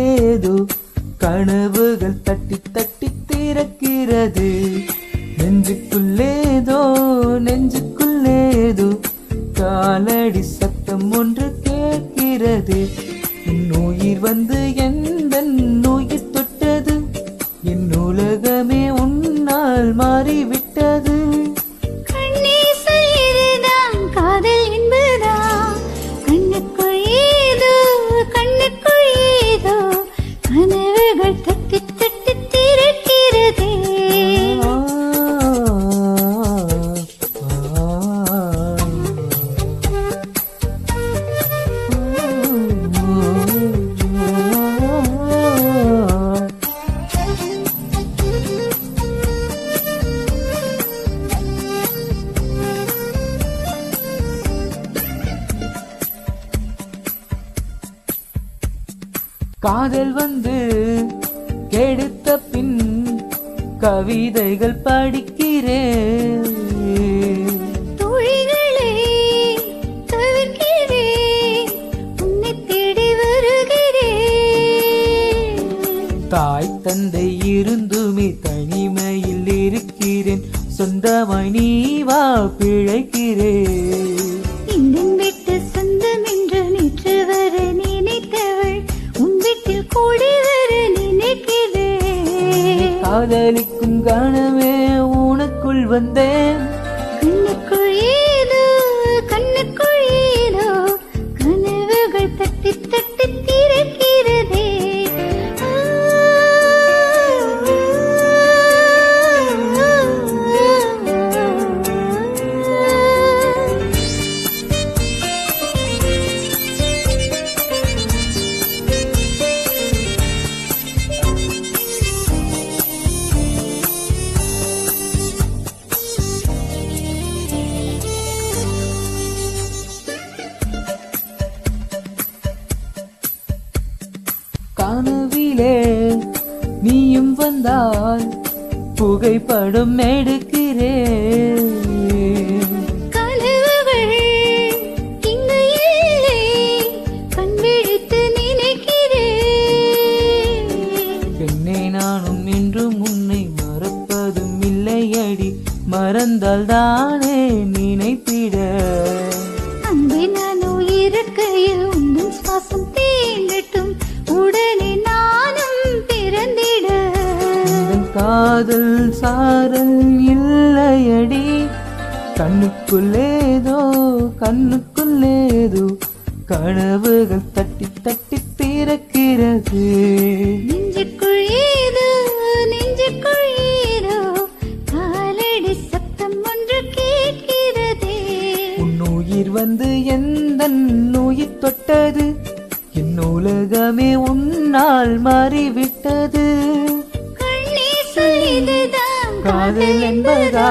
ஏதோ கனவுகள் தட்டி தட்டி திறக்கிறது. நெஞ்சுக்குள்ளேதோ நெஞ்சுக்குள்ளேதோ காலடி சத்தம் ஒன்று கேட்கிறது. உன் உயிர் வந்து எந்த உயிர் தொட்டது, என் உலகமே உன்னால் மாறிவிட்டது. காதல் என்பதா கண்ணுக்குள் ஏதோ கண்ணுக்குள் ஏதோ கனவுகள் தட்டி தட்டி திறக்கிறதே. காதல் வந்து கெடுத்த பின் கவிதைகள் படிக்கிறேன். தோழிகளே தவிர்க்கிறேன், உன்னை தேடி வருகிறேன். தாய் தந்தை இருந்துமே தனிமையில் இருக்கிறேன், சொந்தமாய் நீ வா பிழைக்கிறேன். விட்டு சொந்தம் என்று நேற்று வர நினைத்தவள் உன் வீட்டில் கூடி வர நினைக்கிறேன். காதலிக்கும் கணமே உனக்குள் வந்தேன். கண்ணுக்குள் ஏதோ கண்ணுக்குள் ஏதோ கனவுகள் தட்டி தட்டி திறக்கிறதே. கனவிலே நீயும் வந்தால் புகைப்படம் எடுக்கிறேன். கனவுகள் இங்கு இல்லை, கண் விழித்து நினைக்கிறேன். பெண்ணே நானும் என்றும் உன்னை மறப்பதும் இல்லையடி, மறந்தால் தானே நினைத்திட. அன்பே நான் உயிருக்கையில் உந்தன் சுவாசம் தீண்டட்டும், உடனே நானும் பிறந்திட. காதல் சாரல் இல்லையடி, கண்ணுக்குள்ளேதோ கண்ணுக்குள்ளேதோ கனவுகள் தட்டி தட்டி திறக்கிறது. நெஞ்சுக்குள் ஏதோ நெஞ்சுக்குள் ஏதோ காலடி சத்தம் ஒன்று கேட்கிறதே. உன் உயிர் வந்து எந்த உயிர் தொட்டது, என் உலகமே உன்னால் மாறிவிட்டது. கண்ணே சொல்லியதுதான் காதல் என்பதா